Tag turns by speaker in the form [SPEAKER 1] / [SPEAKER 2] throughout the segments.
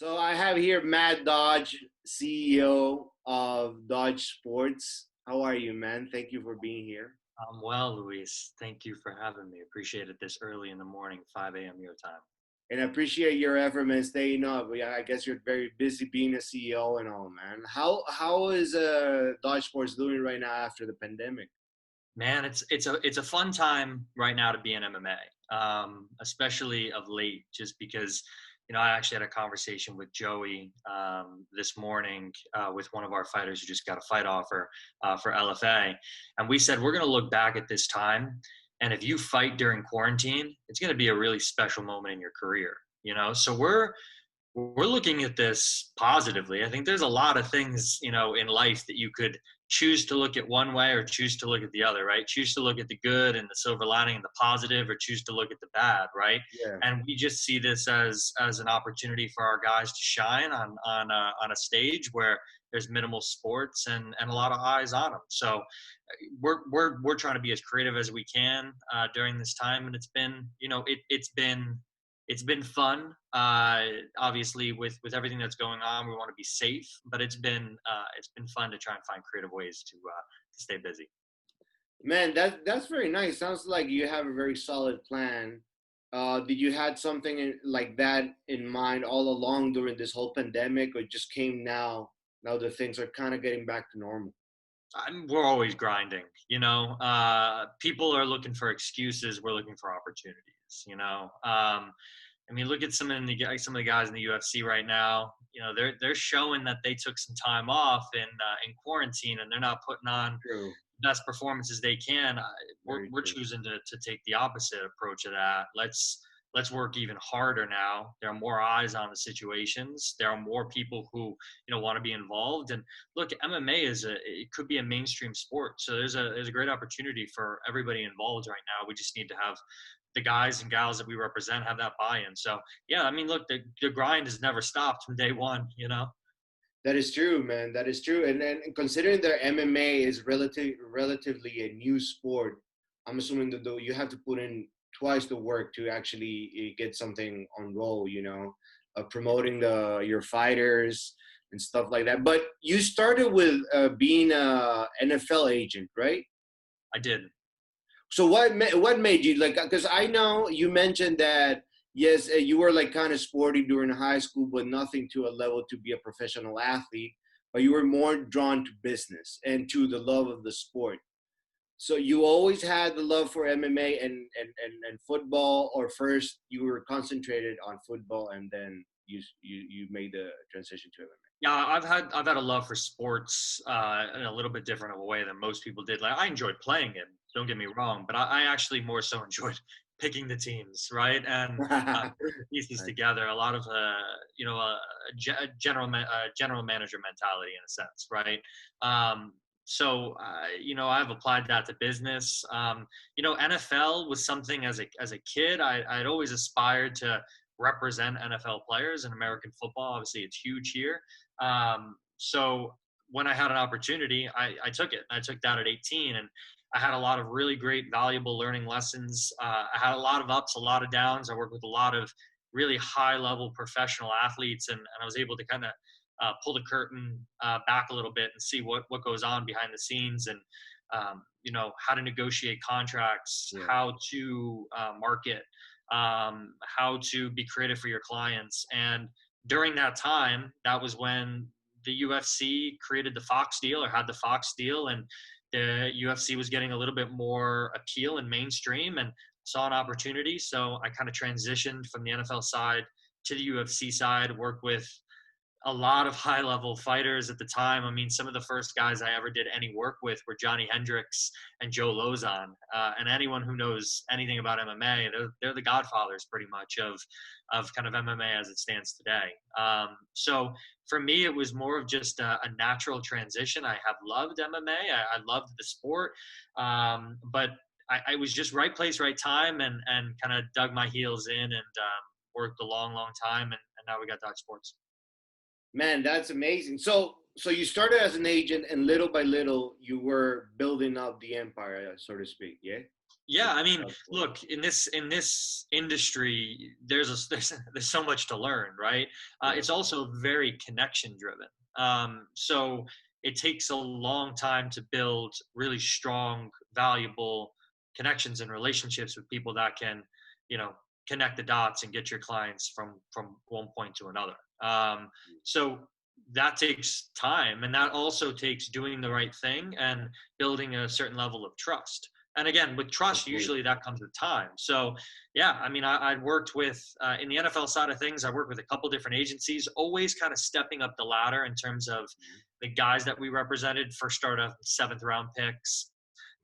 [SPEAKER 1] So I have here Matt Dodge, CEO of Dodge Sports. How are you, man? Thank you for being here.
[SPEAKER 2] I'm well, Luis. Thank you for having me. Appreciate it this early in the morning, 5 a.m. your time.
[SPEAKER 1] And I appreciate your effort, man, staying up. Yeah, I guess you're very busy being a CEO and all, man. How is Dodge Sports doing right now after the pandemic?
[SPEAKER 2] Man, it's a fun time right now to be in MMA, especially of late, just because I actually had a conversation with Joey this morning with one of our fighters who just got a fight offer for LFA, and we said we're going to look back at this time, and if you fight during quarantine, it's going to be a really special moment in your career. So we're looking at this positively. I think there's a lot of things, in life that you could choose to look at one way or choose to look at the other, right? Choose to look at the good and the silver lining and the positive, or choose to look at the bad, right?
[SPEAKER 1] Yeah,
[SPEAKER 2] And we just see this as an opportunity for our guys to shine on a stage where there's minimal sports and a lot of eyes on them. So we're trying to be as creative as we can during this time, and it's been fun. Obviously, with everything that's going on, we want to be safe, but it's been fun to try and find creative ways to stay busy.
[SPEAKER 1] man, that's very nice. Sounds like you have a very solid plan. Did you had something like that in mind all along during this whole pandemic, or it just came now? Now that things are kind of getting back to normal.
[SPEAKER 2] We're always grinding. People are looking for excuses. We're looking for opportunities. I mean, look at some of the guys in the UFC right now. They're showing that they took some time off in quarantine, and they're not putting on
[SPEAKER 1] True.
[SPEAKER 2] best performances they can. We're
[SPEAKER 1] Very
[SPEAKER 2] we're
[SPEAKER 1] true.
[SPEAKER 2] choosing to take the opposite approach of that. Let's work even harder now. There are more eyes on the situations. There are more people who want to be involved. And look, MMA it could be a mainstream sport. So there's a great opportunity for everybody involved right now. We just need to have the guys and gals that we represent have that buy-in. So yeah, I mean, look, the grind has never stopped from day one.
[SPEAKER 1] That is true, man. That is true. And then considering that MMA is relatively a new sport, I'm assuming that though you have to put in twice the work to actually get something on roll. Promoting the your fighters and stuff like that. But you started with being a NFL agent, right?
[SPEAKER 2] I did.
[SPEAKER 1] So what made you like? Because I know you mentioned that yes, you were like kind of sporty during high school, but nothing to a level to be a professional athlete. But you were more drawn to business and to the love of the sport. So you always had the love for MMA and football, or first you were concentrated on football and then you made the transition to MMA.
[SPEAKER 2] Yeah, I've had a love for sports in a little bit different of a way than most people did. Like I enjoyed playing it, don't get me wrong, but I actually more so enjoyed picking the teams, right, and putting the pieces
[SPEAKER 1] Right.
[SPEAKER 2] together. A lot of general manager mentality in a sense, right? So I've applied that to business. NFL was something as a kid I'd always aspired to represent NFL players in American football. Obviously, it's huge here. So when I had an opportunity, I took it. I took that at 18, and I had a lot of really great, valuable learning lessons. I had a lot of ups, a lot of downs. I worked with a lot of really high-level professional athletes, and I was able to kind of pull the curtain back a little bit and see what goes on behind the scenes, and how to negotiate contracts,
[SPEAKER 1] Yeah.
[SPEAKER 2] how to market, how to be creative for your clients. And during that time, that was when the UFC created the Fox deal, or had the Fox deal, and the UFC was getting a little bit more appeal and mainstream, and saw an opportunity. So I kind of transitioned from the NFL side to the UFC side, worked with a lot of high level fighters at the time. I mean, some of the first guys I ever did any work with were Johnny Hendricks and Joe Lozon. And anyone who knows anything about MMA, they're the godfathers pretty much of kind of MMA as it stands today. So for me, it was more of just a natural transition. I have loved MMA. I loved the sport. But I was just right place, right time, and kind of dug my heels in, and worked a long, long time. And now we got Dodge Sports.
[SPEAKER 1] Man, that's amazing. So you started as an agent, and little by little, you were building up the empire, so to speak. Yeah.
[SPEAKER 2] Yeah, I mean,
[SPEAKER 1] Of course.
[SPEAKER 2] look, in this industry, there's so much to learn, right?
[SPEAKER 1] Yeah.
[SPEAKER 2] It's also very connection driven. So it takes a long time to build really strong, valuable connections and relationships with people that can, you know, connect the dots and get your clients from one point to another. So that takes time, and that also takes doing the right thing and building a certain level of trust. And again, with
[SPEAKER 1] Of
[SPEAKER 2] trust,
[SPEAKER 1] course.
[SPEAKER 2] usually that comes with time. So yeah, I mean, I worked with in the NFL side of things, I worked with a couple different agencies, always kind of stepping up the ladder in terms of the guys that we represented. First start off 7th round picks,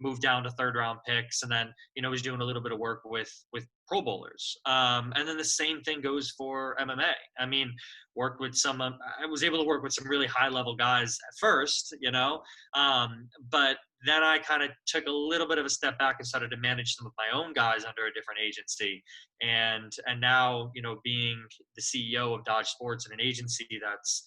[SPEAKER 2] moved down to 3rd round picks, and then was doing a little bit of work with Pro Bowlers. And then the same thing goes for MMA. I mean, worked with some. I was able to work with some really high level guys at first, but then I kind of took a little bit of a step back and started to manage some of my own guys under a different agency, and now being the CEO of Dodge Sports and an agency that's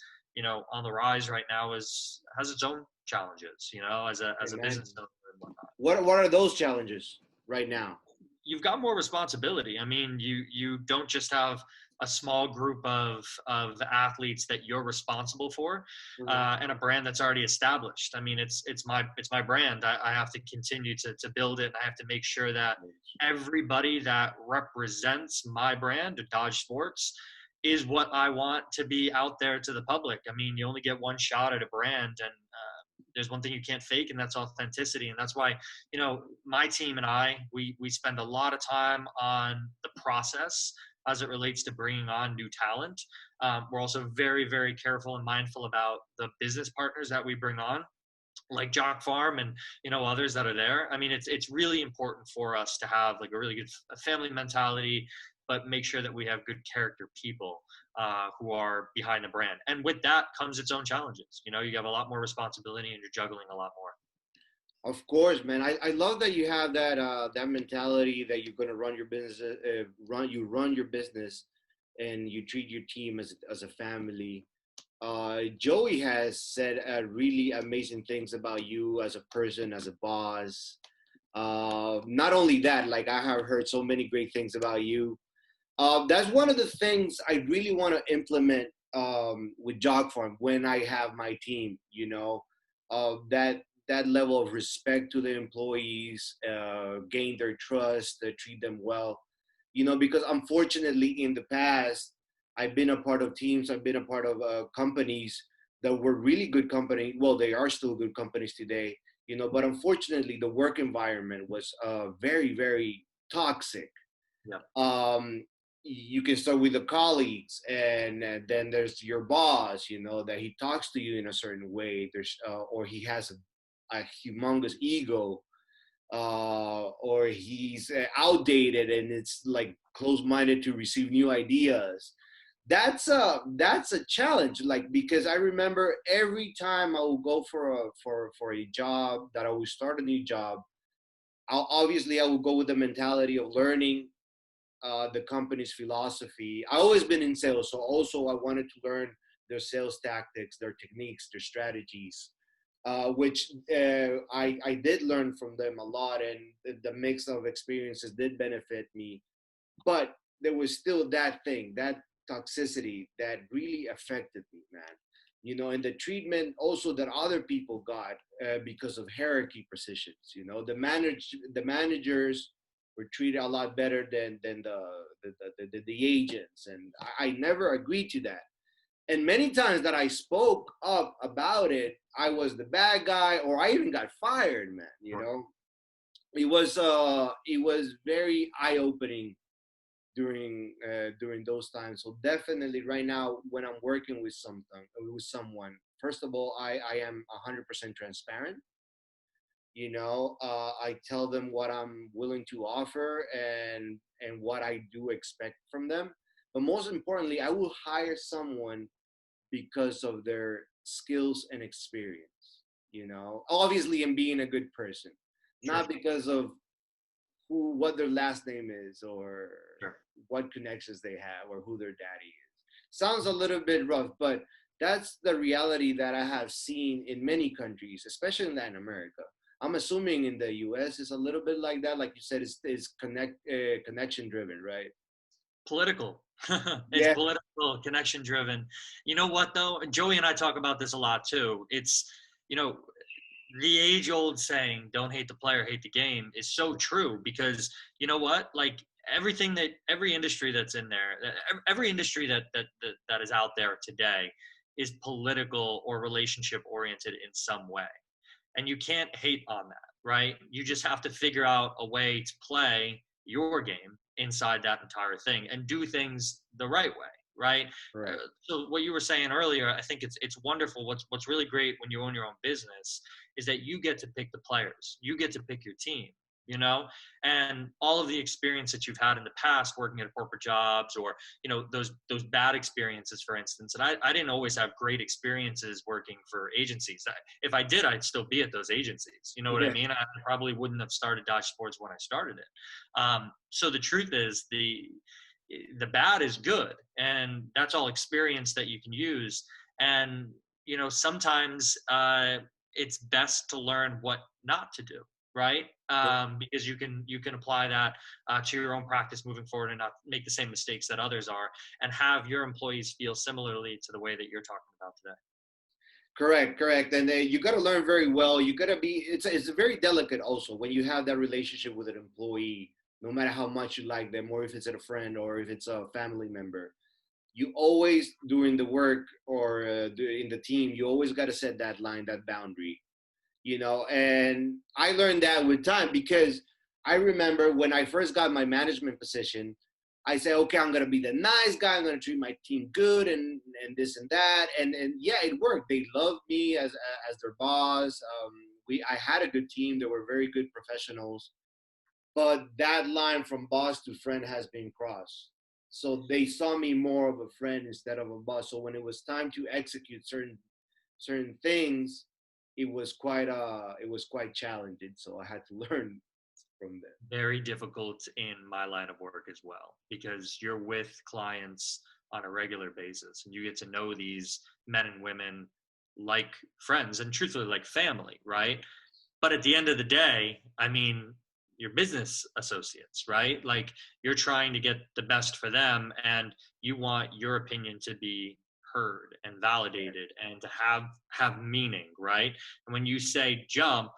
[SPEAKER 2] on the rise right now has its own challenges, as a business
[SPEAKER 1] Imagine.
[SPEAKER 2] owner and whatnot.
[SPEAKER 1] What are those challenges right now?
[SPEAKER 2] You've got more responsibility. I mean, you don't just have a small group of athletes that you're responsible for,
[SPEAKER 1] Mhm.
[SPEAKER 2] and a brand that's already established. I mean, it's my brand. I have to continue to build it. And I have to make sure that everybody that represents my brand, Dodge Sports, is what I want to be out there to the public. I mean, you only get one shot at a brand, and there's one thing you can't fake, and that's authenticity. And that's why my team and we spend a lot of time on the process as it relates to bringing on new talent. We're also very, very careful and mindful about the business partners that we bring on, like JockPharm and others that are there. I mean, it's really important for us to have like a really good family mentality, but make sure that we have good character people who are behind the brand. And with that comes its own challenges. You have a lot more responsibility and you're juggling a lot more.
[SPEAKER 1] Of course, man. I love that you have that mentality that you're gonna run your business, run your business, and you treat your team as a family. Joey has said really amazing things about you as a person, as a boss. Not only that, like I have heard so many great things about you. That's one of the things I really want to implement with JogFarm when I have my team. That level of respect to the employees, gain their trust, treat them well. Because unfortunately, in the past, I've been a part of teams, I've been a part of companies that were really good company. Well, they are still good companies today. But unfortunately, the work environment was very, very toxic.
[SPEAKER 2] Yeah.
[SPEAKER 1] You can start with the colleagues, and then there's your boss, that he talks to you in a certain way. Or he has a humongous ego, or he's outdated and it's like closed-minded to receive new ideas. That's a challenge, like, because I remember every time I would go for a job, that I would start a new job. Obviously I would go with the mentality of learning the company's philosophy. I always been in sales, so also I wanted to learn their sales tactics, their techniques, their strategies, which I did learn from them a lot, and the mix of experiences did benefit me. But there was still that thing, that toxicity that really affected me, man. And the treatment also that other people got because of hierarchy positions. The managers were treated a lot better than the agents, and I never agreed to that. And many times that I spoke up about it, I was the bad guy, or I even got fired, man. It was very eye opening during those times. So definitely, right now, when I'm working with someone, first of all, I am 100% transparent. I tell them what I'm willing to offer, and what I do expect from them. But most importantly, I will hire someone because of their skills and experience. Obviously, in being a good person,
[SPEAKER 2] Sure.
[SPEAKER 1] not because of what their last name is, or
[SPEAKER 2] Sure.
[SPEAKER 1] what connections they have, or who their daddy is. Sounds a little bit rough, but that's the reality that I have seen in many countries, especially in Latin America. I'm assuming in the US it's a little bit like that. Like you said, it's connection driven, right?
[SPEAKER 2] Political. It's
[SPEAKER 1] Yeah.
[SPEAKER 2] political, connection driven. You know what though? Joey and I talk about this a lot too. It's, you know, the age old saying, don't hate the player, hate the game, is so true because you know what? Like everything that every industry that's in there, every industry that is out there today is political or relationship oriented in some way. And you can't hate on that, right? You just have to figure out a way to play your game inside that entire thing and do things the right way, right?
[SPEAKER 1] Right.
[SPEAKER 2] So what you were saying earlier, I think it's wonderful. What's really great when you own your own business is that you get to pick the players, you get to pick your team, you know, and all of the experience that you've had in the past working at corporate jobs or those bad experiences, for instance. And I didn't always have great experiences working for agencies. If I did, I'd still be at those agencies. You know what I
[SPEAKER 1] Yeah.
[SPEAKER 2] mean? I probably wouldn't have started Dodge Sports when I started it. So the truth is, the bad is good, and that's all experience that you can use. And sometimes it's best to learn what not to do, right? Because you can apply that to your own practice moving forward and not make the same mistakes that others are, and have your employees feel similarly to the way that you're talking about today.
[SPEAKER 1] Correct, correct. And you got to learn very well. You got to be. It's very delicate also when you have that relationship with an employee, no matter how much you like them, or if it's a friend, or if it's a family member. You always doing the work or in the team. You always got to set that line, that boundary. And I learned that with time because I remember when I first got my management position, I said, okay, I'm gonna be the nice guy. I'm gonna treat my team good and this and that. And yeah, it worked. They loved me as their boss. I had a good team. They were very good professionals. But that line from boss to friend has been crossed. So they saw me more of a friend instead of a boss. So when it was time to execute certain things, it was quite challenging. So I had to learn from them.
[SPEAKER 2] Very difficult in my line of work as well, because you're with clients on a regular basis and you get to know these men and women like friends and truthfully like family, right? But at the end of the day, I mean, your business associates, right? Like you're trying to get the best for them and you want your opinion to be heard and validated and to have meaning, right? And when you say jump,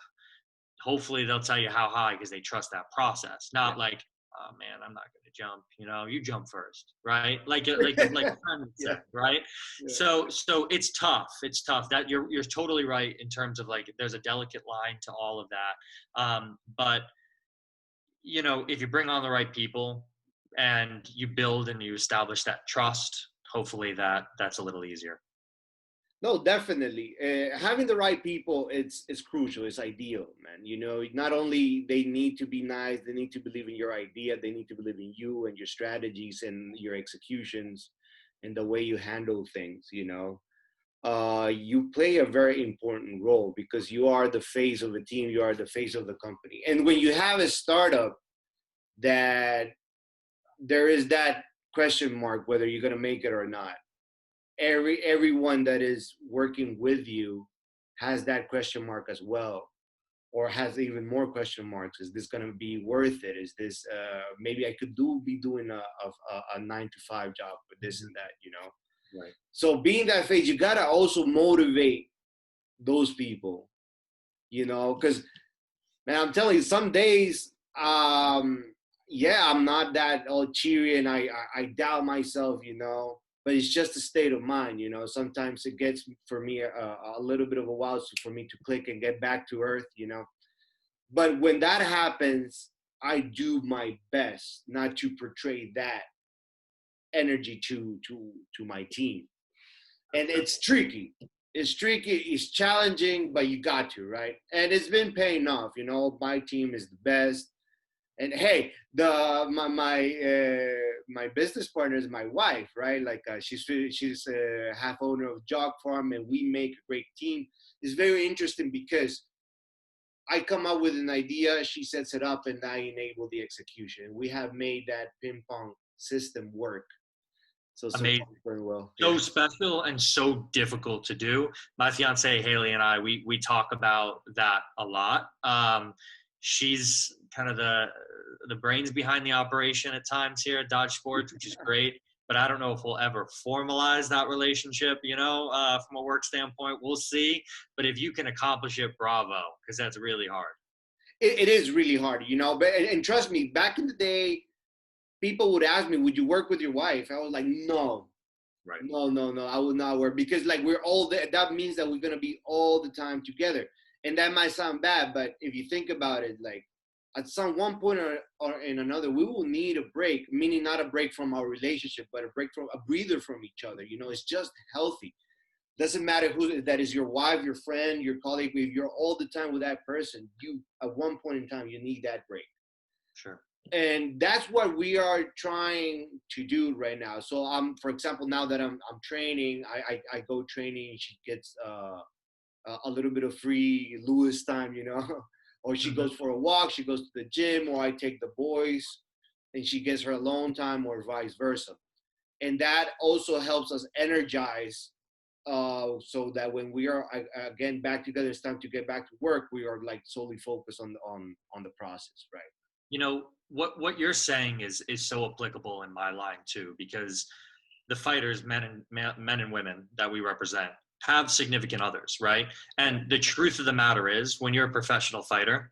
[SPEAKER 2] hopefully they'll tell you how high because they trust that process,
[SPEAKER 1] Yeah.
[SPEAKER 2] not like, oh man, I'm not going to jump, you jump first, right? Like a friend would say,
[SPEAKER 1] Yeah.
[SPEAKER 2] right?
[SPEAKER 1] Yeah.
[SPEAKER 2] So it's tough that you're totally right in terms of like there's a delicate line to all of that. But if you bring on the right people and you build and you establish that trust, hopefully that's a little easier.
[SPEAKER 1] No, definitely. Having the right people, it's crucial. It's ideal, man. Not only they need to be nice, they need to believe in your idea, they need to believe in you and your strategies and your executions and the way you handle things. You play a very important role because you are the face of a team, you are the face of the company. And when you have a startup that there is that question mark whether you're going to make it or not, everyone that is working with you has that question mark as well, or has even more question marks. Is this going to be worth it? Is this maybe I could be doing a 9 to 5 job with this and that.
[SPEAKER 2] Right.
[SPEAKER 1] So being that face, you gotta also motivate those people, because man, I'm telling you, some days, yeah, I'm not that all cheery, and I doubt myself, but it's just a state of mind, Sometimes it gets for me a little bit of a while for me to click and get back to earth. But when that happens, I do my best not to portray that energy to my team. And it's tricky. It's tricky. It's challenging, but you got to, right? And it's been paying off. My team is the best. And hey, my business partner is my wife, right? Like she's a half owner of JockPharm, and we make a great team. It's very interesting because I come up with an idea, she sets it up, and I enable the execution. We have made that ping pong system work. So
[SPEAKER 2] Amazing.
[SPEAKER 1] very well.
[SPEAKER 2] So
[SPEAKER 1] Yeah.
[SPEAKER 2] special and so difficult to do. My fiance Haley and I, we talk about that a lot. She's kind of the brains behind the operation at times here at Dodge Sports, which is great. But I don't know if we'll ever formalize that relationship. From a work standpoint, we'll see. But if you can accomplish it, bravo, because that's really hard.
[SPEAKER 1] It is really hard, but and trust me, back in the day, people would ask me, would you work with your wife? I was like, no,
[SPEAKER 2] Right.
[SPEAKER 1] no, no, no, I would not work, because like we're all there. That means that we're going to be all the time together. And that might sound bad, but if you think about it, like at some one point or in another, we will need a break, meaning not a break from our relationship, but a breather from each other. It's just healthy. Doesn't matter who that is, your wife, your friend, your colleague. If you're all the time with that person, you at one point in time you need that break.
[SPEAKER 2] Sure.
[SPEAKER 1] And that's what we are trying to do right now. So for example, now that I'm training, I go training. She gets a little bit of free Lewis time, or she
[SPEAKER 2] Mm-hmm.
[SPEAKER 1] goes for a walk. She goes to the gym, or I take the boys, and she gets her alone time, or vice versa. And that also helps us energize, so that when we are again back together, it's time to get back to work. We are like solely focused on the process, right?
[SPEAKER 2] What you're saying is so applicable in my line too, because the fighters, men and women that we represent, have significant others, right? And the truth of the matter is, when you're a professional fighter,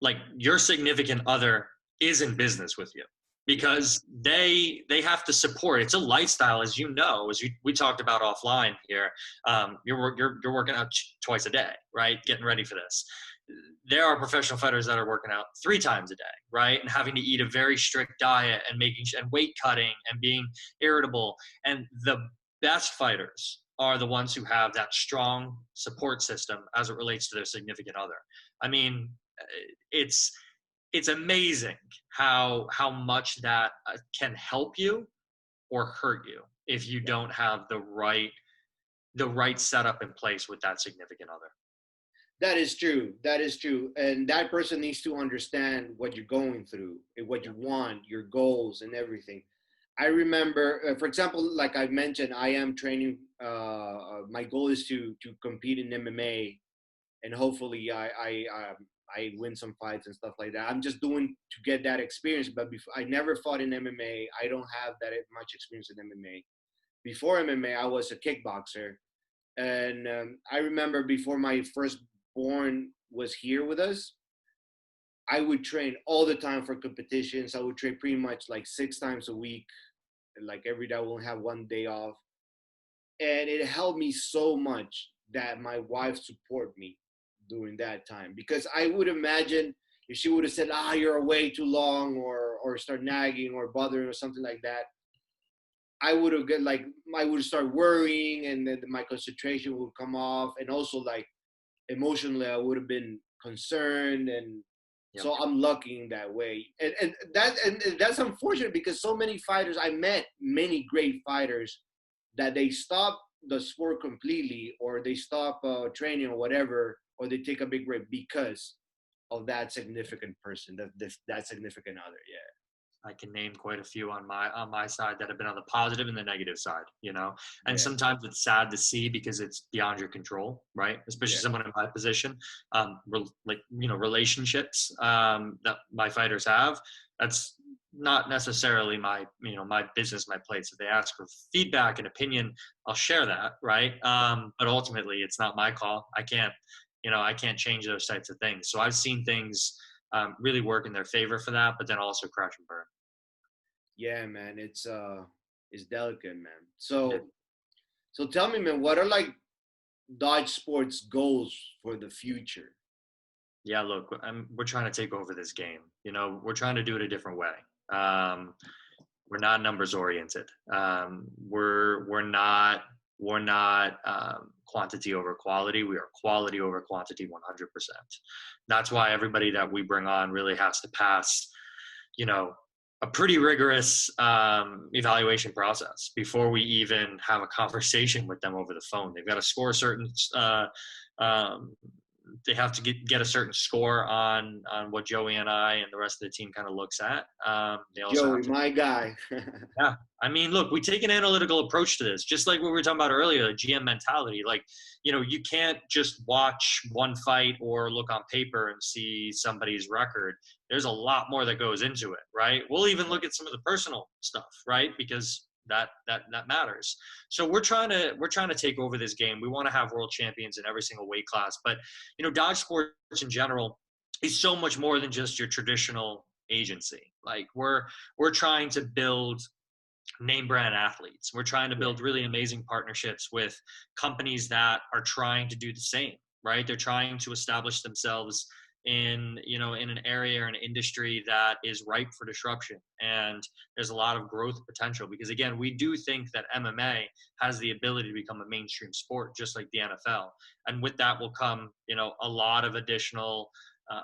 [SPEAKER 2] like, your significant other is in business with you, because they have to support. It's a lifestyle, as you know, we talked about offline here. You're working out twice a day, right? Getting ready for this. There are professional fighters that are working out 3 times a day, right? And having to eat a very strict diet, and and weight cutting, and being irritable. And the best fighters are the ones who have that strong support system as it relates to their significant other. I mean, it's it's amazing how much that can help you or hurt you if you don't have the right setup in place with that significant other.
[SPEAKER 1] That is true. That is true. And that person needs to understand what you're going through, and what
[SPEAKER 2] Yeah.
[SPEAKER 1] you want, your goals, and everything. I remember, for example, like I mentioned, I am training. My goal is to compete in MMA, and hopefully I win some fights and stuff like that. I'm just doing to get that experience. But before, I never fought in MMA. I don't have that much experience in MMA. Before MMA, I was a kickboxer, and I remember before my firstborn was here with us, I would train all the time for competitions. I would train pretty much like 6 times a week, and like every day I will have one day off. And it helped me so much that my wife support me during that time, because I would imagine if she would have said, you're away too long, or start nagging or bothering or something like that, I would have I would start worrying, and then my concentration would come off, and also like emotionally I would have been concerned. And
[SPEAKER 2] Yep.
[SPEAKER 1] so I'm lucky in that way. And that's unfortunate, because so many fighters, I met many great fighters, that they stop the sport completely, or they stop training or whatever, or they take a big break because of that significant person, that significant other. Yeah.
[SPEAKER 2] I can name quite a few on my side that have been on the positive and the negative side. And
[SPEAKER 1] Yeah.
[SPEAKER 2] sometimes it's sad to see, because it's beyond your control, right? Especially
[SPEAKER 1] Yeah.
[SPEAKER 2] someone in my position. Relationships that my fighters have. That's not necessarily my business, my plate. So they ask for feedback and opinion, I'll share that, right? But ultimately, it's not my call. I can't change those types of things. So I've seen things really work in their favor for that, but then also crash and burn.
[SPEAKER 1] Yeah, man, it's delicate, man.
[SPEAKER 2] Yeah.
[SPEAKER 1] So tell me, man, what are like Dodge Sports goals for the future?
[SPEAKER 2] Yeah, look, we're trying to take over this game. We're trying to do it a different way. Um, we're not numbers oriented. We're not quantity over quality. We are quality over quantity 100%. That's why everybody that we bring on really has to pass, you know, a pretty rigorous evaluation process before we even have a conversation with them over the phone. They've got to score certain um, they have to get a certain score on what Joey and I and the rest of the team kind of looks at. They also have
[SPEAKER 1] Joey,
[SPEAKER 2] to.
[SPEAKER 1] my guy.
[SPEAKER 2] Yeah. I mean, look, we take an analytical approach to this, just like what we were talking about earlier, the GM mentality. Like, you can't just watch one fight or look on paper and see somebody's record. There's a lot more that goes into it, right? We'll even look at some of the personal stuff, right? Because that matters. So we're trying to take over this game. We want to have world champions in every single weight class. But dodge sports in general is so much more than just your traditional agency. Like we're trying to build name brand athletes. We're trying to
[SPEAKER 1] Yeah,
[SPEAKER 2] build really amazing partnerships with companies that are trying to do the same, right? They're trying to establish themselves in an area or an industry that is ripe for disruption, and there's a lot of growth potential because again, we do think that MMA has the ability to become a mainstream sport just like the NFL, and with that will come a lot of additional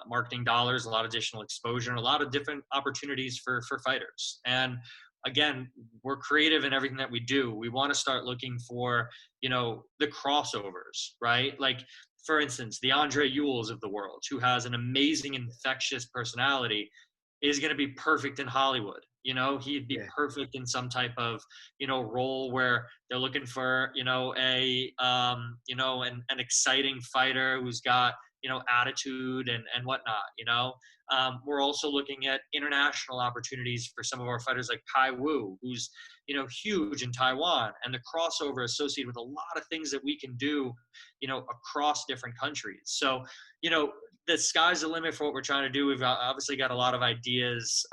[SPEAKER 2] marketing dollars, a lot of additional exposure, and a lot of different opportunities for fighters. And again, we're creative in everything that we do. We want to start looking for, the crossovers, right? Like, for instance, the Andre Ewells of the world, who has an amazing, infectious personality, is going to be perfect in Hollywood. He'd be
[SPEAKER 1] yeah,
[SPEAKER 2] perfect in some type of, role where they're looking for, an exciting fighter who's got, attitude and whatnot. We're also looking at international opportunities for some of our fighters like Kai Wu, who's huge in Taiwan, and the crossover associated with a lot of things that we can do, across different countries. So, the sky's the limit for what we're trying to do. We've obviously got a lot of ideas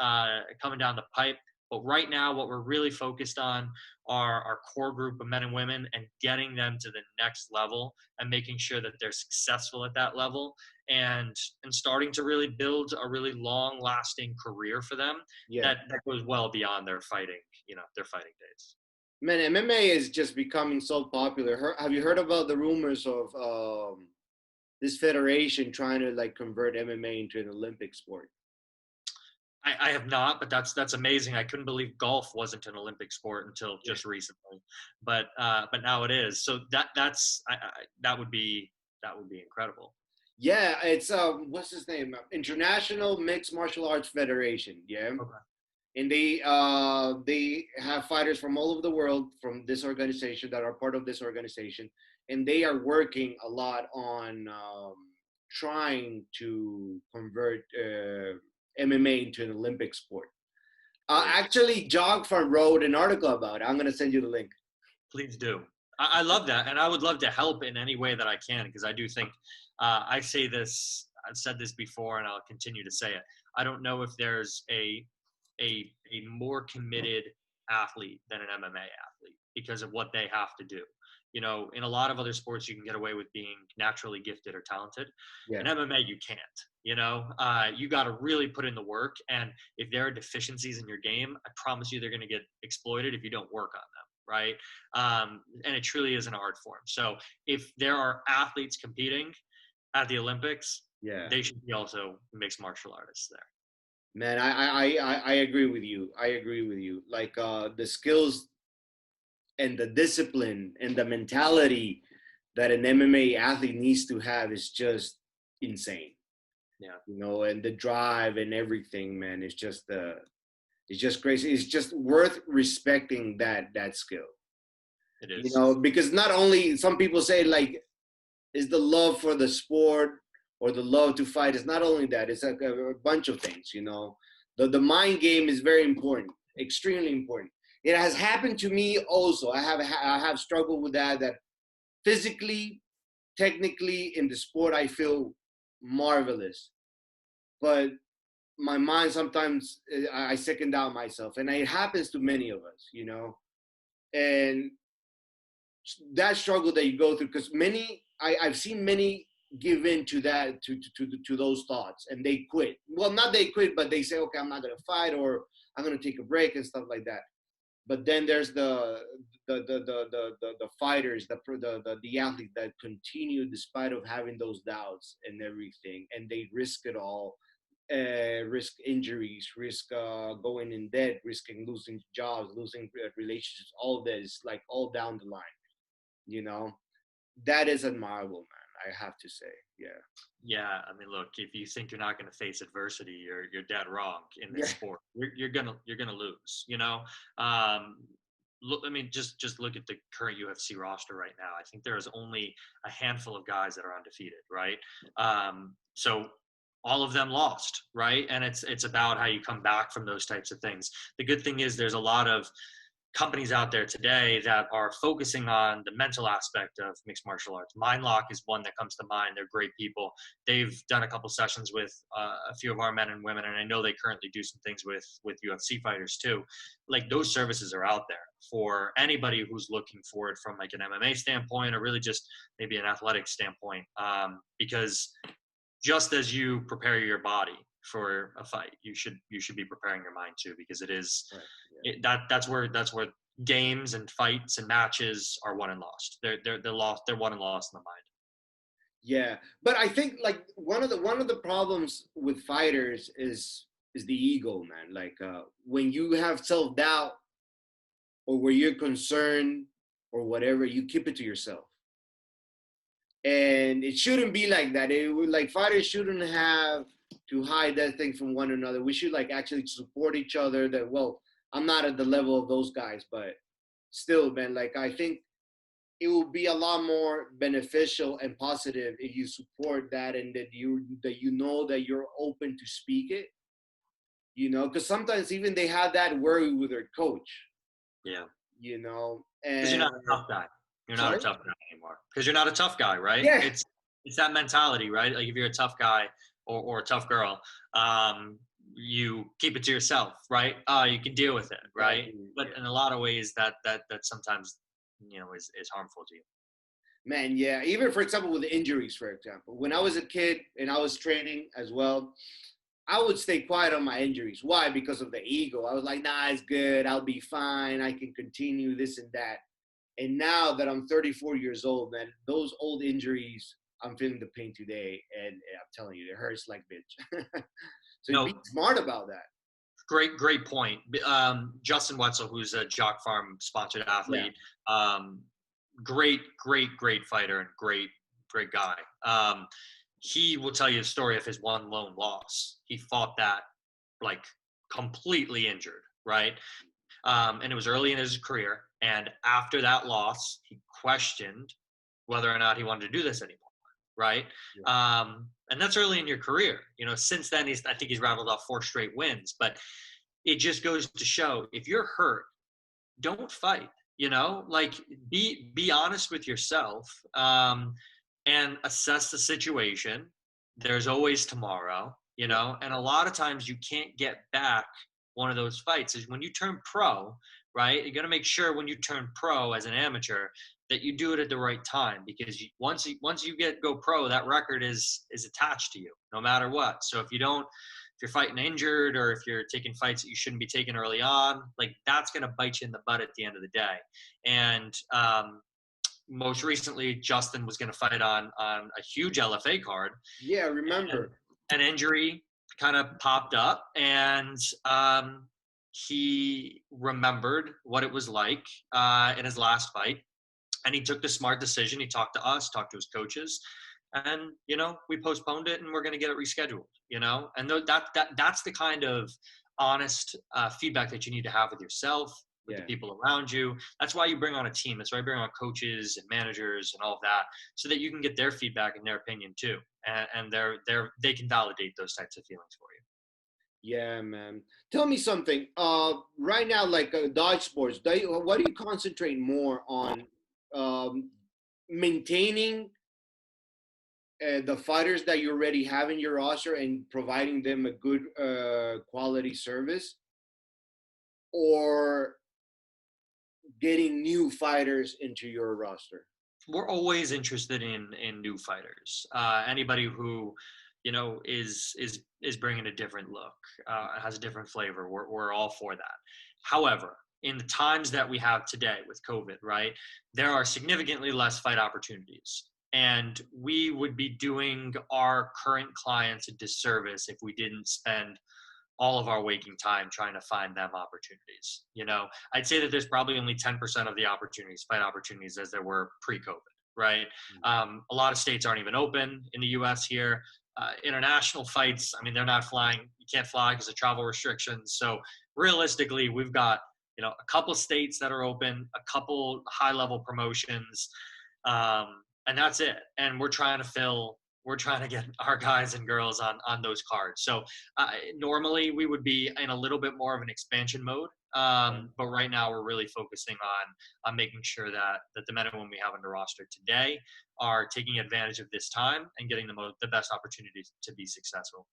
[SPEAKER 2] coming down the pipe. But right now, what we're really focused on are our core group of men and women and getting them to the next level and making sure that they're successful at that level and starting to really build a really long lasting career for them
[SPEAKER 1] yeah.
[SPEAKER 2] that goes well beyond their fighting days.
[SPEAKER 1] Man, MMA is just becoming so popular. Have you heard about the rumors of this federation trying to like convert MMA into an Olympic sport?
[SPEAKER 2] I have not, but that's amazing. I couldn't believe golf wasn't an Olympic sport until
[SPEAKER 1] Yeah.
[SPEAKER 2] just recently, but now it is. So that would be incredible.
[SPEAKER 1] Yeah, it's what's his name? International Mixed Martial Arts Federation. Yeah,
[SPEAKER 2] Okay.
[SPEAKER 1] and they have fighters from all over the world from this organization that are part of this organization, and they are working a lot on trying to convert MMA into an Olympic sport.
[SPEAKER 2] Great.
[SPEAKER 1] Actually, JockPharm wrote an article about it. I'm gonna send you the link.
[SPEAKER 2] Please do. I love that, and I would love to help in any way that I can because I do think I say this. I've said this before, and I'll continue to say it. I don't know if there's a more committed athlete than an MMA athlete because of what they have to do. In a lot of other sports, you can get away with being naturally gifted or talented.
[SPEAKER 1] Yeah,
[SPEAKER 2] In MMA, you can't. You got to really put in the work, and if there are deficiencies in your game, I promise you they're going to get exploited if you don't work on them. Right. And it truly is an art form. So if there are athletes competing at the Olympics,
[SPEAKER 1] yeah.
[SPEAKER 2] they should be also mixed martial artists there.
[SPEAKER 1] Man, I agree with you. I agree with you. Like the skills and the discipline and the mentality that an MMA athlete needs to have is just insane.
[SPEAKER 2] Yeah,
[SPEAKER 1] And the drive and everything, man, it's just crazy. It's just worth respecting that skill.
[SPEAKER 2] it is.
[SPEAKER 1] Because not only some people say like is the love for the sport or the love to fight. It's not only that. It's like a bunch of things. The mind game is very important, extremely important. It has happened to me also. I have struggled with that. That physically, technically in the sport, I feel marvelous, but my mind sometimes I second doubt myself, and it happens to many of us. And that struggle that you go through, because I've seen many give in to that to those thoughts, and they quit. Well, not they quit, but they say, okay, I'm not gonna fight, or I'm gonna take a break and stuff like that. But then there's the fighters, the athletes that continue despite of having those doubts and everything, and they risk it all, risk injuries, risk going in debt, risking losing jobs, losing relationships, all this, like all down the line. you know that is admirable, man, I have to say. Yeah.
[SPEAKER 2] Yeah, I mean, look, if you think you're not going to face adversity, you're dead wrong in this
[SPEAKER 1] Yeah.
[SPEAKER 2] sport. You're gonna lose. Um, look, I mean, just look at the current UFC roster right now. I think there is only a handful of guys that are undefeated, right? So all of them lost, right? And it's about how you come back from those types of things. The good thing is there's a lot of companies out there today that are focusing on the mental aspect of mixed martial arts. Mindlock is one that comes to mind. They're great people. They've done a couple sessions with a few of our men and women, and I know they currently do some things with UFC fighters too. Like those services are out there for anybody who's looking for it from like an MMA standpoint or really just maybe an athletic standpoint. Because just as you prepare your body for a fight, you should be preparing your mind too, because it is
[SPEAKER 1] Right.
[SPEAKER 2] that's where games and fights and matches are won and lost. They're lost. They're won and lost in the mind.
[SPEAKER 1] Yeah, but I think like one of the problems with fighters is the ego, man. Like when you have self doubt or where you're concerned or whatever, you keep it to yourself. And it shouldn't be like that. It would like fighters shouldn't have to hide that thing from one another. We should like actually support each other. That well, I'm not at the level of those guys, but still, man. Like I think it will be a lot more beneficial and positive if you support that and that you know that you're open to speak it. Because sometimes even they have that worry with their coach.
[SPEAKER 2] Yeah, because you're
[SPEAKER 1] And
[SPEAKER 2] not a tough guy. You're not a
[SPEAKER 1] sorry,
[SPEAKER 2] tough guy anymore. Because you're not a tough guy, right?
[SPEAKER 1] yeah,
[SPEAKER 2] It's that mentality, right? Like if you're a tough guy or a tough girl, you keep it to yourself, right? You can deal with it, right?
[SPEAKER 1] exactly,
[SPEAKER 2] But
[SPEAKER 1] yeah.
[SPEAKER 2] in a lot of ways, that sometimes is harmful to you.
[SPEAKER 1] Man, yeah. Even for example, with injuries, for example, when I was a kid and I was training as well, I would stay quiet on my injuries. Why? Because of the ego. I was like, nah, it's good. I'll be fine. I can continue this and that. And now that I'm 34 years old, man, those old injuries, I'm feeling the pain today. And I'm telling you, it hurts like bitch. So be
[SPEAKER 2] No,
[SPEAKER 1] smart about that.
[SPEAKER 2] great point. Justin Wetzel, who's a JockPharm sponsored
[SPEAKER 1] Yeah.
[SPEAKER 2] athlete, um, great fighter and great guy. He will tell you the story of his one lone loss. He fought that like completely injured, right? And it was early in his career. And after that loss, he questioned whether or not he wanted to do this anymore, right?
[SPEAKER 1] Yeah.
[SPEAKER 2] And that's early in your career. Since then, I think he's rattled off 4 straight wins. But it just goes to show if you're hurt, don't fight. Like be honest with yourself, and assess the situation. There's always tomorrow.
[SPEAKER 1] Yeah.
[SPEAKER 2] And a lot of times you can't get back one of those fights. Is when you turn pro, right? You got to make sure when you turn pro as an amateur that you do it at the right time, because once you go pro, that record is attached to you no matter what. So if you're fighting injured or if you're taking fights that you shouldn't be taking early on, like that's going to bite you in the butt at the end of the day. And most recently, Justin was going to fight on a huge LFA card,
[SPEAKER 1] Yeah.
[SPEAKER 2] and
[SPEAKER 1] Remember.
[SPEAKER 2] an injury kind of popped up, and he remembered what it was like in his last fight, and he took the smart decision. He talked to us, talked to his coaches, and we postponed it, and we're going to get it rescheduled. And that's the kind of honest feedback that you need to have with yourself, with the
[SPEAKER 1] Yeah.
[SPEAKER 2] people around you. That's why you bring on a team. That's why you bring on coaches and managers and all of that, so that you can get their feedback and their opinion too, and they can validate those types of feelings for you.
[SPEAKER 1] Yeah, man. Tell me something. Right now, like Dodge Sports, what do you concentrate more on? Um, Maintaining the fighters that you already have in your roster and providing them a good quality service, or getting new fighters into your roster?
[SPEAKER 2] We're always interested in new fighters. Anybody who is bringing a different look, has a different flavor. We're all for that. However, in the times that we have today with COVID, right, there are significantly less fight opportunities. And we would be doing our current clients a disservice if we didn't spend all of our waking time trying to find them opportunities. I'd say that there's probably only 10% of the opportunities, fight opportunities, as there were pre-COVID. right? A lot of states aren't even open in the U.S. here. International fights, I mean, they're not flying. You can't fly because of travel restrictions. So realistically, we've got a couple states that are open, a couple high level promotions, and that's it. And we're trying to get our guys and girls on those cards. So normally we would be in a little bit more of an expansion mode, but right now we're really focusing on making sure that the men and women we have on the roster today are taking advantage of this time and getting the best opportunities to be successful.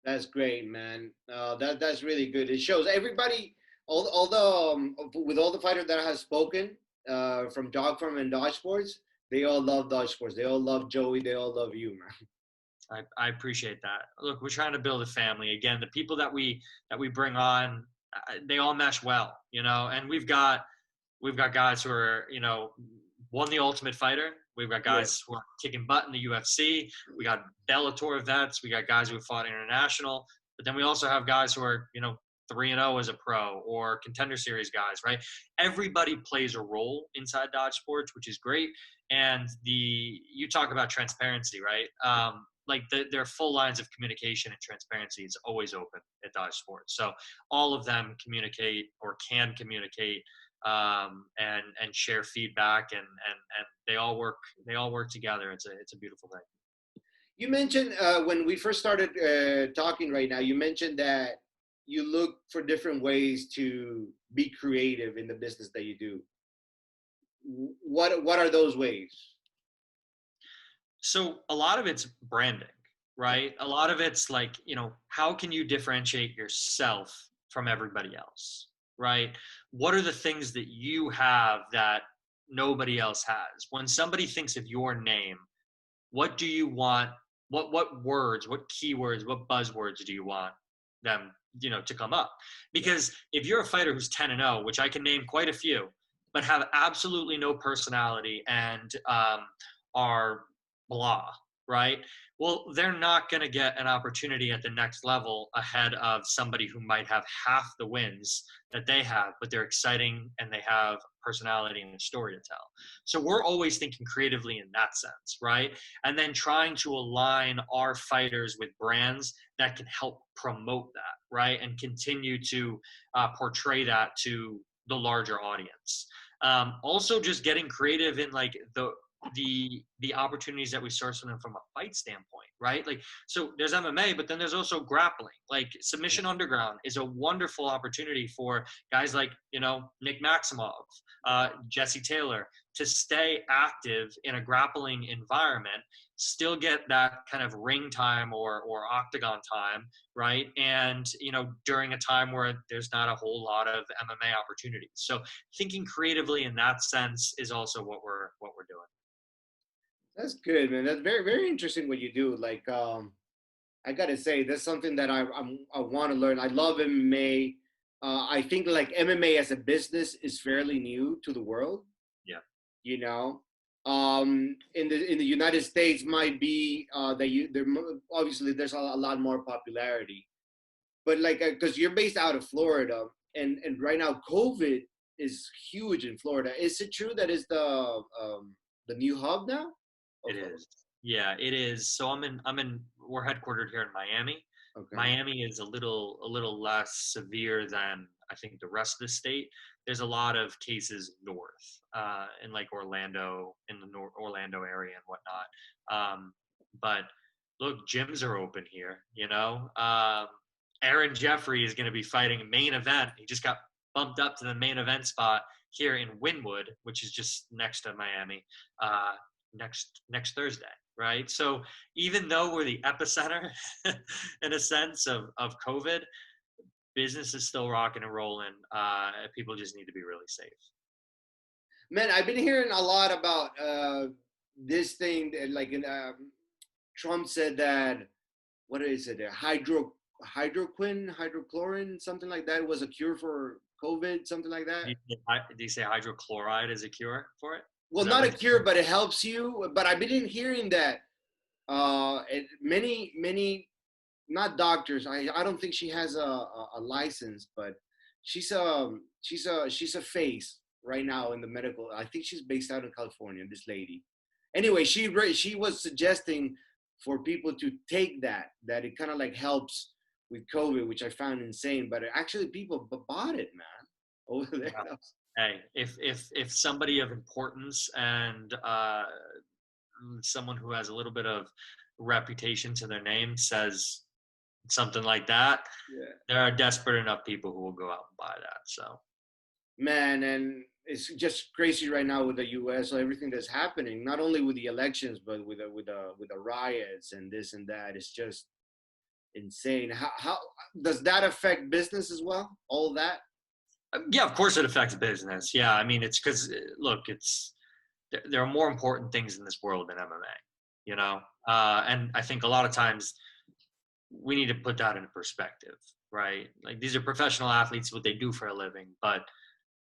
[SPEAKER 1] That's great, man. That's really good. It shows everybody, all the with all the fighters that have spoken from JockPharm and Dodge Sports, they all love Dodge Sports. They all love Joey. They all love you, man.
[SPEAKER 2] I appreciate that. Look, we're trying to build a family. Again, the people that we bring on, they all mesh well, and we've got guys who are, won the Ultimate Fighter. We've got
[SPEAKER 1] Yeah.
[SPEAKER 2] guys who are kicking butt in the UFC. We got Bellator vets. We got guys who have fought international. But then we also have guys who are, 3-0 as a pro or contender series guys, right? Everybody plays a role inside Dodge Sports, which is great. And you talk about transparency, right? Like their full lines of communication and transparency is always open at Dodge Sports. So all of them communicate or can communicate, and share feedback, and they all work together. It's a beautiful thing.
[SPEAKER 1] You mentioned when we first started talking right now, you mentioned that you look for different ways to be creative in the business that you do. What are those ways?
[SPEAKER 2] So a lot of it's branding, right? A lot of it's like, how can you differentiate yourself from everybody else, right? What are the things that you have that nobody else has? When somebody thinks of your name, what do you want? What words, what keywords, what buzzwords do you want them, to come up? Because if you're a fighter who's 10-0, which I can name quite a few, but have absolutely no personality and are blah, right? Well, they're not going to get an opportunity at the next level ahead of somebody who might have half the wins that they have, but they're exciting and they have personality and a story to tell. So we're always thinking creatively in that sense, right? And then trying to align our fighters with brands that can help promote that, right? And continue to portray that to the larger audience. Also, just getting creative in like the opportunities that we source from them from a fight standpoint, right? Like, so there's MMA, but then there's also grappling. Like Submission Underground is a wonderful opportunity for guys like, Nick Maximov, Jesse Taylor, to stay active in a grappling environment, still get that kind of ring time or octagon time, right? And, during a time where there's not a whole lot of MMA opportunities. So thinking creatively in that sense is also what we're doing.
[SPEAKER 1] That's good, man. That's very, very interesting what you do. Like, I gotta say, that's something that I want to learn. I love MMA. I think like MMA as a business is fairly new to the world.
[SPEAKER 2] Yeah.
[SPEAKER 1] You know, in the United States might be that you there obviously there's a lot more popularity, but like because you're based out of Florida, and right now COVID is huge in Florida. Is it true that is the new hub now?
[SPEAKER 2] It is. Yeah, it is. So we're headquartered here in Miami.
[SPEAKER 1] Okay.
[SPEAKER 2] Miami is a little less severe than I think the rest of the state. There's a lot of cases north, in like Orlando, in the Orlando area and whatnot. But look, gyms are open here, Aaron Jeffrey is going to be fighting a main event. He just got bumped up to the main event spot here in Wynwood, which is just next to Miami. Next Thursday, right? So even though we're the epicenter in a sense of COVID, business is still rocking and rolling. People just need to be really safe.
[SPEAKER 1] Man, I've been hearing a lot about this thing. Like, Trump said that what is it? Hydrochloroquine, something like that was a cure for COVID, something like that.
[SPEAKER 2] Do you say hydrochloride is a cure for it?
[SPEAKER 1] Well, not a cure, but it helps you. But I've been hearing that many not doctors. I don't think she has a license, but she's a face right now in the medical. I think she's based out in California. This lady. Anyway, she was suggesting for people to take that it kind of like helps with COVID, which I found insane. But actually, people bought it, man, over there.
[SPEAKER 2] Yeah. Hey, if somebody of importance and someone who has a little bit of reputation to their name says something like that,
[SPEAKER 1] Yeah.
[SPEAKER 2] there are desperate enough people who will go out and buy that. So,
[SPEAKER 1] Man, and it's just crazy right now with the U.S. So everything that's happening, not only with the elections, but with the riots and this and that. It's just insane. How does that affect business as well? All that?
[SPEAKER 2] yeah, of course it affects business. Yeah, I mean, it's because look, it's there are more important things in this world than MMA, you know. And I think a lot of times we need to put that into perspective, right? Like these are professional athletes, what they do for a living, but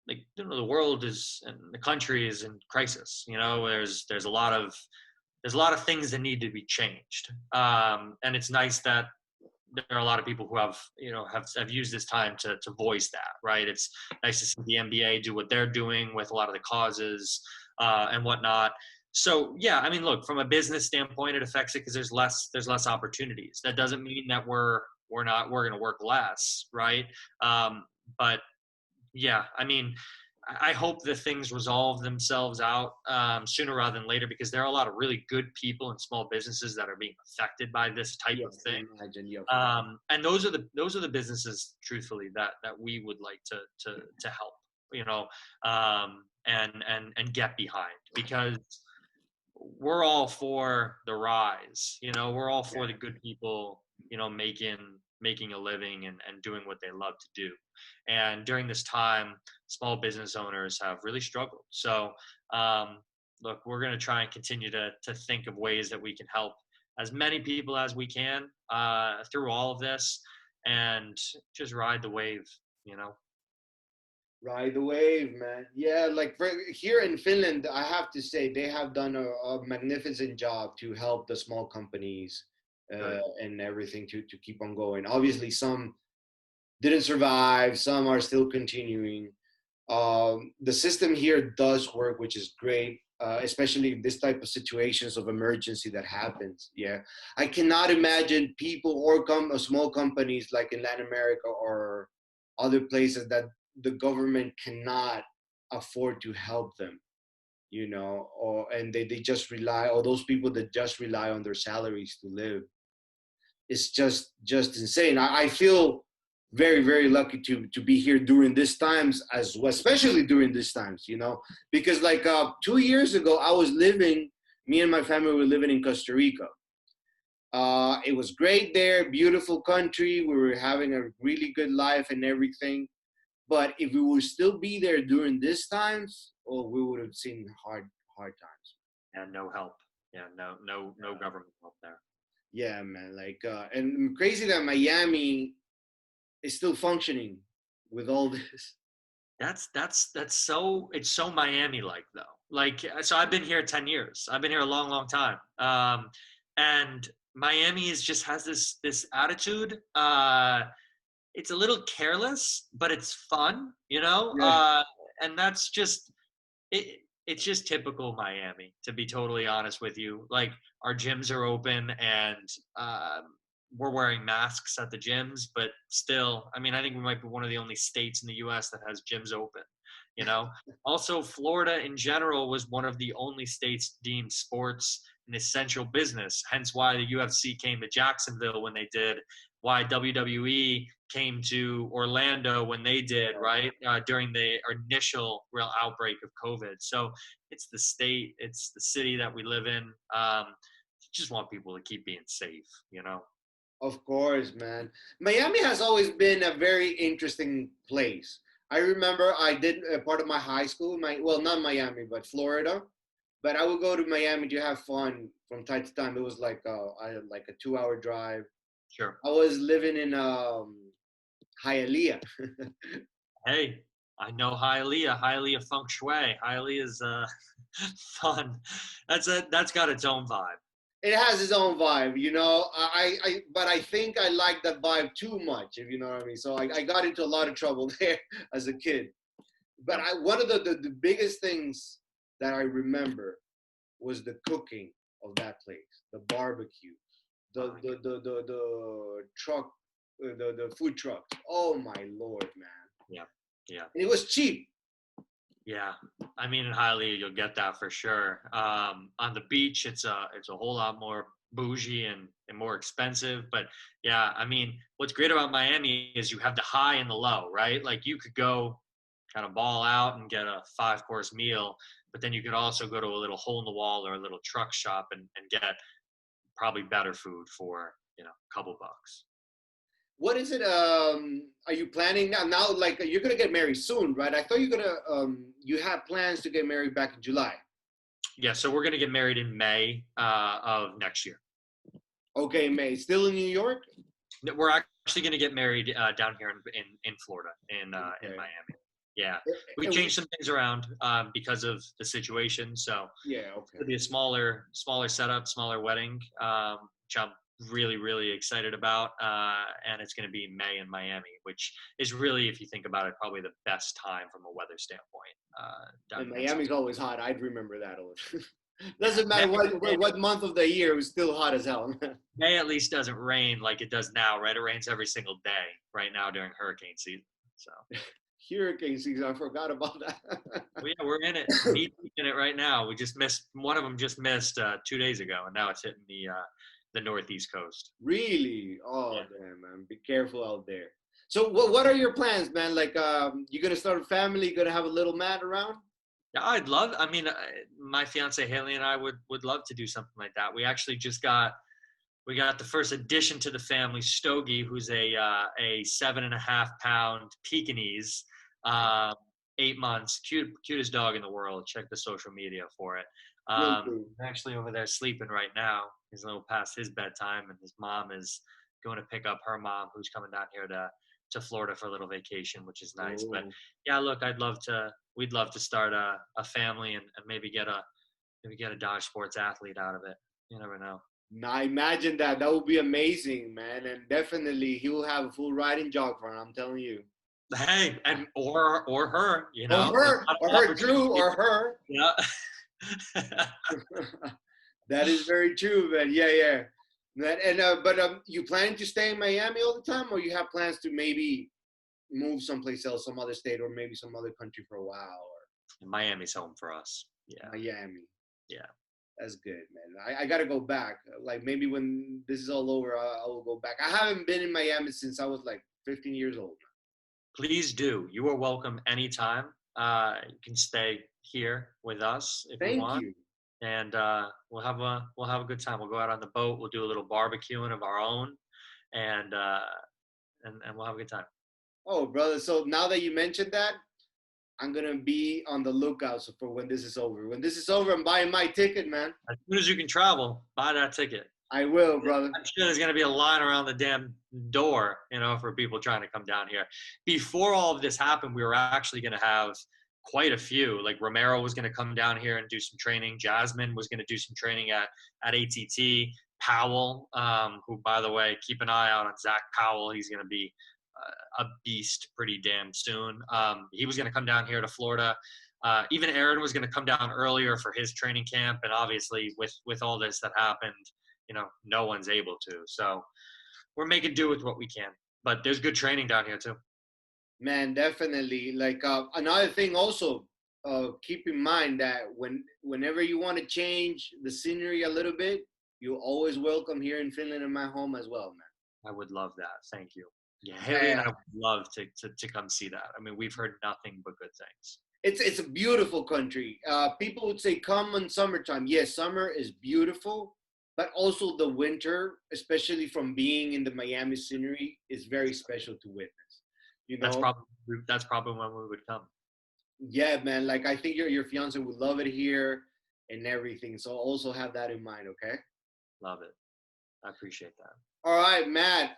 [SPEAKER 2] like the world is and the country is in crisis. There's a lot of things that need to be changed, and it's nice that there are a lot of people who have used this time to voice that, right? It's nice to see the NBA do what they're doing with a lot of the causes and whatnot. So yeah, I mean, look, from a business standpoint, it affects it because there's less opportunities. That doesn't mean that we're going to work less, right? But yeah, I mean, I hope that things resolve themselves out sooner rather than later because there are a lot of really good people and small businesses that are being affected by this type
[SPEAKER 1] Yeah,
[SPEAKER 2] of
[SPEAKER 1] I
[SPEAKER 2] thing.
[SPEAKER 1] can imagine. Yeah.
[SPEAKER 2] And those are the businesses, truthfully, that we would like to help, and get behind because we're all for the rise. We're all for
[SPEAKER 1] Yeah.
[SPEAKER 2] the good people, making a living and doing what they love to do. And during this time, small business owners have really struggled. So, look, we're going to try and continue to think of ways that we can help as many people as we can through all of this, and just ride the wave. You know.
[SPEAKER 1] Ride the wave, man. Yeah, like here in Finland, I have to say they have done a magnificent job to help the small companies
[SPEAKER 2] Good.
[SPEAKER 1] and everything to keep on going. Obviously, some didn't survive, some are still continuing. The system here does work, which is great, especially this type of situations of emergency that happens. Yeah, I cannot imagine people or small companies like in Latin America or other places that the government cannot afford to help them. And they just rely, or those people that just rely on their salaries to live. It's just insane. I feel very very lucky to be here during these times as well, especially during these times, because like 2 years ago I was living, me and my family were living in Costa Rica. It was great there, beautiful country, we were having a really good life and everything. But if we would still be there during these times, oh, we would have seen hard times.
[SPEAKER 2] And no help. Yeah, no government help there.
[SPEAKER 1] Yeah, man. Like, and crazy that Miami is still functioning with all this.
[SPEAKER 2] That's so it's so Miami like though. Like so I've been here 10 years. I've been here a long time. And Miami is just has this attitude. It's a little careless, but it's fun,
[SPEAKER 1] Yeah,
[SPEAKER 2] and that's just it. It's just typical Miami, to be totally honest with you. Like our gyms are open and we're wearing masks at the gyms, but still, I mean, I think we might be one of the only states in the U.S. that has gyms open. Also, Florida in general was one of the only states deemed sports an essential business. Hence, why the UFC came to Jacksonville when they did. Why WWE came to Orlando when they did, right, during the initial real outbreak of COVID. So it's the state, it's the city that we live in. Just want people to keep being safe.
[SPEAKER 1] of course, man. Miami has always been a very interesting place. I remember I did a part of my high school, well, not Miami, but Florida. But I would go to Miami to have fun from time to time. It was like like a 2 hour drive.
[SPEAKER 2] Sure.
[SPEAKER 1] I was living in Hialeah.
[SPEAKER 2] Hey, I know Hialeah feng shui. Hialeah is fun. That's got its own vibe.
[SPEAKER 1] It has its own vibe, but I think I like that vibe too much, if you know what I mean. So I got into a lot of trouble there as a kid. But
[SPEAKER 2] Yep.
[SPEAKER 1] one of the biggest things that I remember was the cooking of that place, the barbecue,
[SPEAKER 2] Oh
[SPEAKER 1] the
[SPEAKER 2] my
[SPEAKER 1] the
[SPEAKER 2] God.
[SPEAKER 1] the the, the truck, the food trucks. Oh my lord, man!
[SPEAKER 2] Yeah. Yeah.
[SPEAKER 1] And it was cheap.
[SPEAKER 2] Yeah, I mean, in Hialeah, you'll get that for sure. On the beach, it's a whole lot more bougie and more expensive. But yeah, I mean, what's great about Miami is you have the high and the low, right? Like you could go kind of ball out and get a 5 course meal, but then you could also go to a little hole in the wall or a little truck shop and get probably better food for a couple bucks.
[SPEAKER 1] What is it? Are you planning now? Now, like you're gonna get married soon, right? I thought you're gonna. You have plans to get married back in July.
[SPEAKER 2] Yeah, so we're gonna get married in May of next year.
[SPEAKER 1] Okay, May. Still in New York?
[SPEAKER 2] We're actually going to get married down here in Florida, in
[SPEAKER 1] Okay.
[SPEAKER 2] Miami. Yeah, we
[SPEAKER 1] And
[SPEAKER 2] changed some things around because of the situation. So
[SPEAKER 1] yeah,
[SPEAKER 2] it's
[SPEAKER 1] okay.
[SPEAKER 2] going to be a smaller setup, smaller wedding, which I'm really excited about. And it's going to be May in Miami, which is really, if you think about it, probably the best time from a weather standpoint down
[SPEAKER 1] And
[SPEAKER 2] here in South.
[SPEAKER 1] Miami's always hot. I'd remember that.
[SPEAKER 2] Yeah,
[SPEAKER 1] Doesn't matter what month of the year, it was still hot as hell.
[SPEAKER 2] May at least doesn't rain like it does now, right? It rains every single day right now during hurricane season. So.
[SPEAKER 1] Hurricane season, I forgot about
[SPEAKER 2] Well, yeah, we're in it,
[SPEAKER 1] that.
[SPEAKER 2] knee deep in it right now. We just missed one of them. Just missed 2 days ago, and now it's hitting the northeast coast.
[SPEAKER 1] Really?
[SPEAKER 2] Yeah,
[SPEAKER 1] Oh damn, man. Be careful out there. So what are your plans, man? Like you gonna start a family, you gonna have a little Matt around?
[SPEAKER 2] yeah, I'd love. I mean, my fiance Haley and I would love to do something like that. We actually just got the first addition to the family, Stogie, who's a 7.5 pound Pekingese, um, 8 months, cutest dog in the world. Check the social media for it.
[SPEAKER 1] Will do.
[SPEAKER 2] He's actually over there sleeping right now. He's a little past his bedtime, and his mom is going to pick up her mom, who's coming down here to Florida for a little vacation, which is nice. But
[SPEAKER 1] Oh.
[SPEAKER 2] yeah, look, we'd love to start a family and maybe get a Dodge sports athlete out of it. You never know.
[SPEAKER 1] Now imagine that. That would be amazing, man. And definitely he will have a full ride in JockPharm, I'm telling you.
[SPEAKER 2] Hey, and or her, there's a lot
[SPEAKER 1] Or
[SPEAKER 2] of
[SPEAKER 1] her true,
[SPEAKER 2] opportunity.
[SPEAKER 1] or her.
[SPEAKER 2] Yeah.
[SPEAKER 1] That is very true, man. Yeah, yeah. And but you planning to stay in Miami all the time, or you have plans to maybe move someplace else, some other state, or maybe some other country for a while,
[SPEAKER 2] Miami's home for us.
[SPEAKER 1] or
[SPEAKER 2] Yeah,
[SPEAKER 1] Miami?
[SPEAKER 2] yeah.
[SPEAKER 1] That's good, man. I gotta go back. Like maybe when this is all over, I will go back. I haven't been in Miami since I was like 15 years old.
[SPEAKER 2] Please do. You are welcome anytime. You can stay here with us if you
[SPEAKER 1] Thank
[SPEAKER 2] want,
[SPEAKER 1] you.
[SPEAKER 2] and we'll have a good time. We'll go out on the boat. We'll do a little barbecuing of our own, and we'll have a good time.
[SPEAKER 1] Oh, brother. So now that you mentioned that, I'm gonna be on the lookout for when this is over. When this is over, I'm buying my ticket, man.
[SPEAKER 2] As soon as you can travel, buy that ticket.
[SPEAKER 1] I will, brother.
[SPEAKER 2] I'm sure there's going to be a line around the damn door, for people trying to come down here. Before all of this happened, we were actually going to have quite a few. Like Romero was going to come down here and do some training. Jasmine was going to do some training at ATT. Powell, who, by the way, keep an eye out on Zach Powell. He's going to be a beast pretty damn soon. He was going to come down here to Florida. Even Aaron was going to come down earlier for his training camp, and obviously with all this that happened, no one's able to. So we're making do with what we can. But there's good training down here too.
[SPEAKER 1] Man, definitely. Like another thing, also, keep in mind that whenever you want to change the scenery a little bit, you're always welcome here in Finland in my home as well,
[SPEAKER 2] I would love that. Thank you. Yeah, Haley and
[SPEAKER 1] man.
[SPEAKER 2] I would love to come see that. I mean, we've heard nothing but good things.
[SPEAKER 1] It's a beautiful country. People would say come in summertime. Yes, summer is beautiful, but also the winter, especially from being in the Miami scenery, is very special to witness. You
[SPEAKER 2] That's
[SPEAKER 1] know,
[SPEAKER 2] probably that's probably when we would come.
[SPEAKER 1] yeah, man. Like I think your fiance would love it here and everything. So also have that in mind, okay?
[SPEAKER 2] Love it. I appreciate that.
[SPEAKER 1] All right, Matt.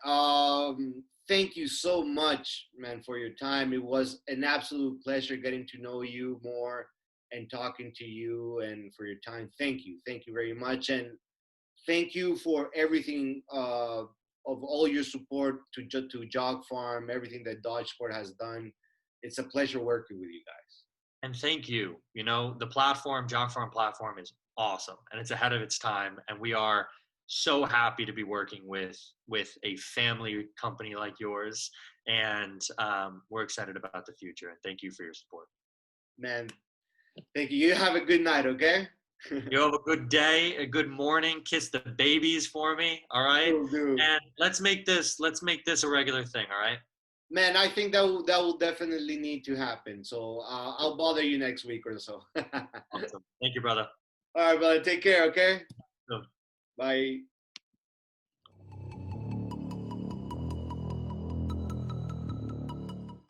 [SPEAKER 1] Thank you so much, man, for your time. It was an absolute pleasure getting to know you more and talking to you, and for your time. Thank you very much, and thank you for everything of all your support to Jog Farm, everything that Dodge Sport has done. It's a pleasure working with you guys.
[SPEAKER 2] And thank you. You know, the platform, JockPharm platform, is awesome and it's ahead of its time. And we are so happy to be working with a family company like yours. And we're excited about the future. And thank you for your support.
[SPEAKER 1] Man, thank you. You have a good night, okay?
[SPEAKER 2] You have a good day, a good morning. Kiss the babies for me, all right?
[SPEAKER 1] Will do.
[SPEAKER 2] And let's make this a regular thing, all right?
[SPEAKER 1] Man, I think that will definitely need to happen. So I'll bother you next week or so. All
[SPEAKER 2] Awesome. Thank you, brother.
[SPEAKER 1] right, brother. Take care, okay?
[SPEAKER 2] Good.
[SPEAKER 1] Bye.